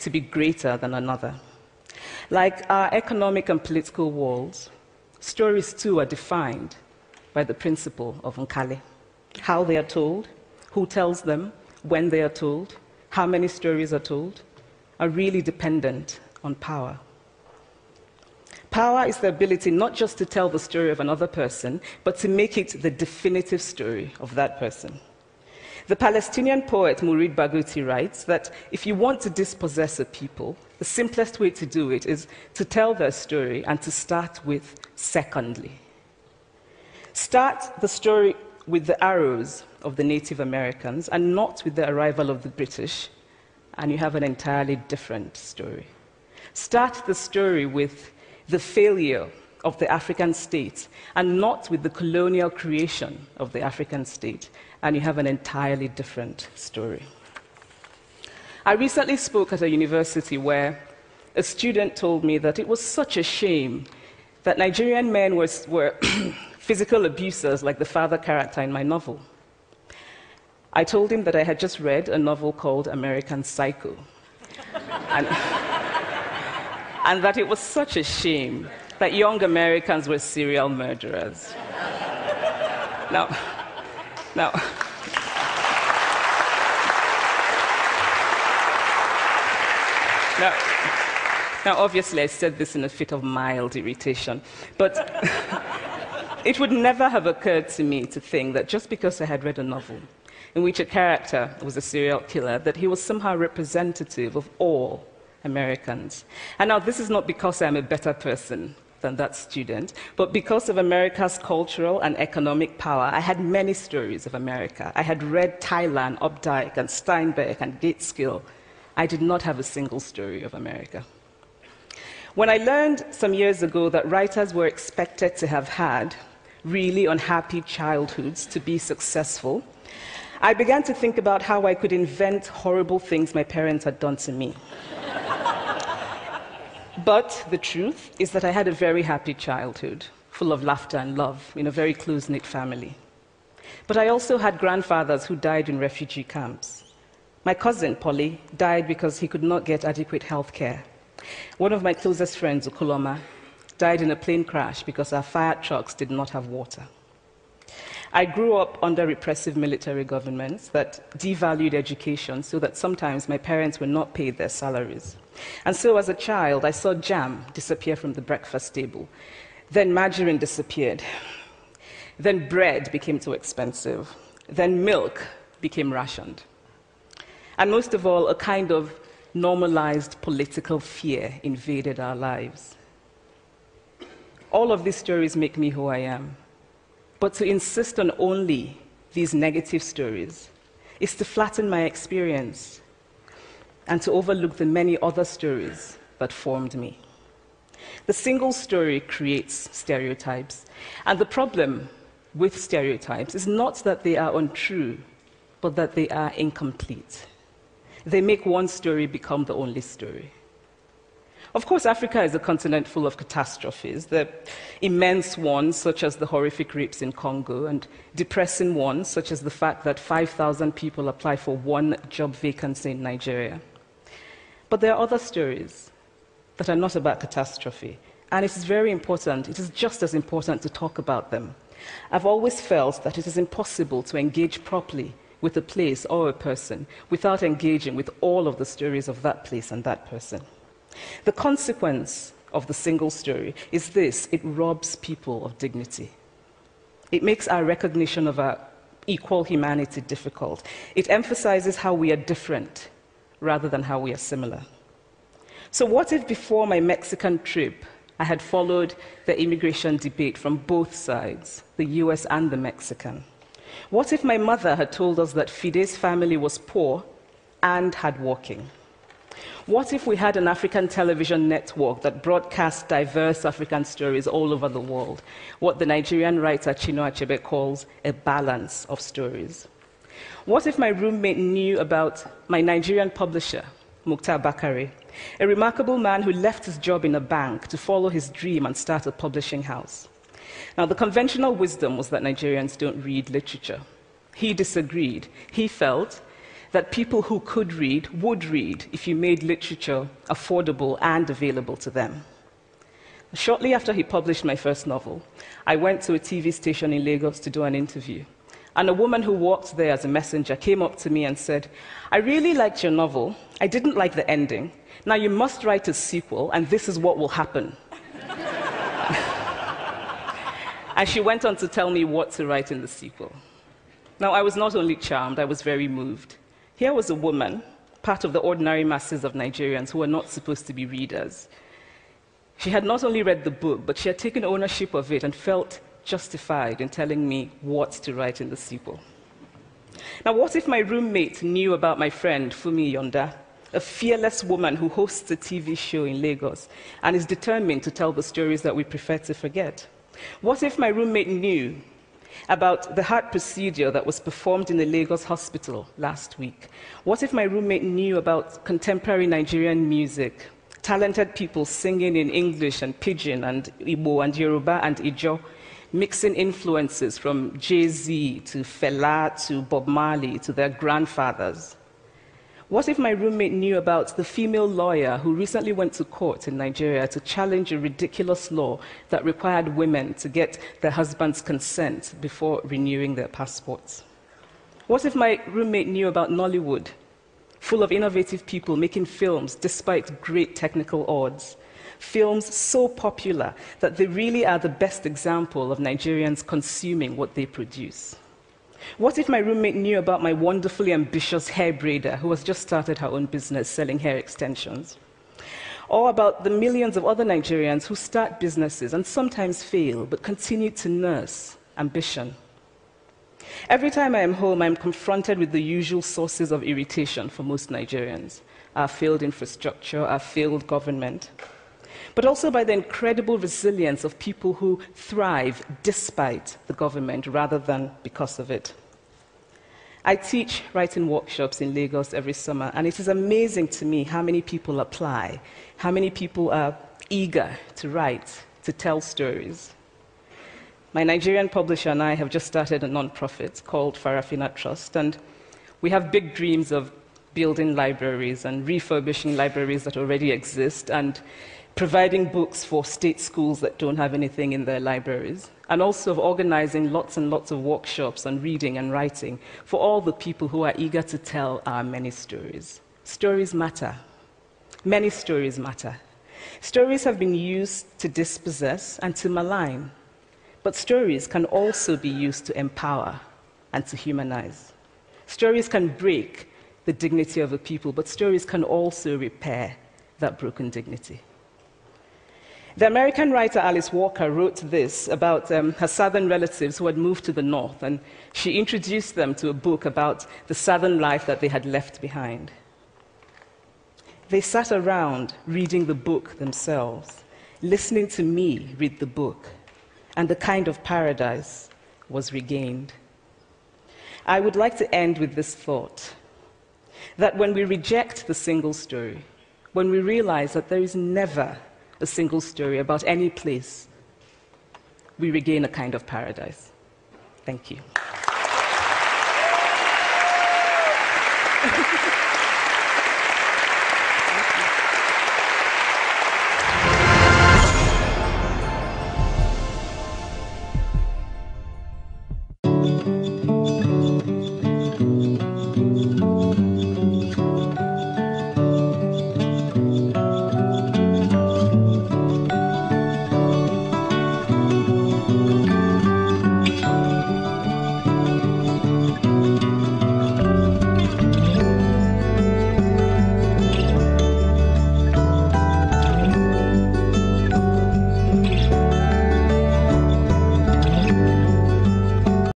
to be greater than another. Like our economic and political worlds, stories too are defined by the principle of Nkali. How they are told, who tells them, when they are told, how many stories are told, are really dependent on power. Power is the ability not just to tell the story of another person, but to make it the definitive story of that person. The Palestinian poet Mourid Barghouti writes that if you want to dispossess a people, the simplest way to do it is to tell their story and to start with secondly. Start the story with the arrows of the Native Americans and not with the arrival of the British, and you have an entirely different story. Start the story with the failure of the African state and not with the colonial creation of the African state, and you have an entirely different story. I recently spoke at a university where a student told me that it was such a shame that Nigerian men were physical abusers like the father character in my novel. I told him that I had just read a novel called American Psycho, and that it was such a shame that young Americans were serial murderers. Now, obviously, I said this in a fit of mild irritation, but it would never have occurred to me to think that just because I had read a novel in which a character was a serial killer, that he was somehow representative of all Americans. And now, this is not because I'm a better person than that student, but because of America's cultural and economic power, I had many stories of America. I had read Thailand, Updike, and Steinbeck, and Gateskill. I did not have a single story of America. When I learned some years ago that writers were expected to have had really unhappy childhoods to be successful, I began to think about how I could invent horrible things my parents had done to me. But the truth is that I had a very happy childhood, full of laughter and love, in a very close-knit family. But I also had grandfathers who died in refugee camps. My cousin, Polly, died because he could not get adequate health care. One of my closest friends, Okoloma, died in a plane crash because our fire trucks did not have water. I grew up under repressive military governments that devalued education so that sometimes my parents were not paid their salaries. And so as a child, I saw jam disappear from the breakfast table. Then margarine disappeared. Then bread became too expensive. Then milk became rationed. And most of all, a kind of normalized political fear invaded our lives. All of these stories make me who I am. But to insist on only these negative stories is to flatten my experience and to overlook the many other stories that formed me. The single story creates stereotypes, and the problem with stereotypes is not that they are untrue, but that they are incomplete. They make one story become the only story. Of course, Africa is a continent full of catastrophes, the immense ones, such as the horrific rapes in Congo, and depressing ones, such as the fact that 5,000 people apply for one job vacancy in Nigeria. But there are other stories that are not about catastrophe, and it is very important, it is just as important to talk about them. I've always felt that it is impossible to engage properly with a place or a person without engaging with all of the stories of that place and that person. The consequence of the single story is this: it robs people of dignity. It makes our recognition of our equal humanity difficult. It emphasizes how we are different rather than how we are similar. So what if before my Mexican trip, I had followed the immigration debate from both sides, the US and the Mexican? What if my mother had told us that Fide's family was poor and hardworking? What if we had an African television network that broadcast diverse African stories all over the world, what the Nigerian writer Chinua Achebe calls a balance of stories? What if my roommate knew about my Nigerian publisher, Mukhtar Bakare, a remarkable man who left his job in a bank to follow his dream and start a publishing house? Now, the conventional wisdom was that Nigerians don't read literature. He disagreed. He felt that people who could read would read if you made literature affordable and available to them. Shortly after he published my first novel, I went to a TV station in Lagos to do an interview. And a woman who worked there as a messenger came up to me and said, "I really liked your novel. I didn't like the ending. Now you must write a sequel, and this is what will happen." And she went on to tell me what to write in the sequel. Now, I was not only charmed, I was very moved. Here was a woman, part of the ordinary masses of Nigerians who were not supposed to be readers. She had not only read the book, but she had taken ownership of it and felt justified in telling me what to write in the sequel. Now, what if my roommate knew about my friend, Fumi Yonda, a fearless woman who hosts a TV show in Lagos and is determined to tell the stories that we prefer to forget? What if my roommate knew about the heart procedure that was performed in the Lagos hospital last week? What if my roommate knew about contemporary Nigerian music, talented people singing in English and Pidgin and Igbo and Yoruba and Ijo, mixing influences from Jay-Z to Fela to Bob Marley to their grandfathers? What if my roommate knew about the female lawyer who recently went to court in Nigeria to challenge a ridiculous law that required women to get their husband's consent before renewing their passports? What if my roommate knew about Nollywood, full of innovative people making films despite great technical odds? Films so popular that they really are the best example of Nigerians consuming what they produce. What if my roommate knew about my wonderfully ambitious hair braider who has just started her own business selling hair extensions? Or about the millions of other Nigerians who start businesses and sometimes fail, but continue to nurse ambition? Every time I am home, I am confronted with the usual sources of irritation for most Nigerians: our failed infrastructure, our failed government, but also by the incredible resilience of people who thrive despite the government rather than because of it. I teach writing workshops in Lagos every summer, and it is amazing to me how many people apply, how many people are eager to write, to tell stories. My Nigerian publisher and I have just started a non-profit called Farafina Trust, and we have big dreams of building libraries and refurbishing libraries that already exist and providing books for state schools that don't have anything in their libraries, and also of organizing lots and lots of workshops on reading and writing for all the people who are eager to tell our many stories. Stories matter. Many stories matter. Stories have been used to dispossess and to malign, but stories can also be used to empower and to humanize. Stories can break the dignity of a people, but stories can also repair that broken dignity. The American writer Alice Walker wrote this about her southern relatives who had moved to the north, and she introduced them to a book about the southern life that they had left behind. They sat around reading the book themselves, listening to me read the book, and the kind of paradise was regained. I would like to end with this thought, that when we reject the single story, when we realize that there is never a single story about any place, we regain a kind of paradise. Thank you.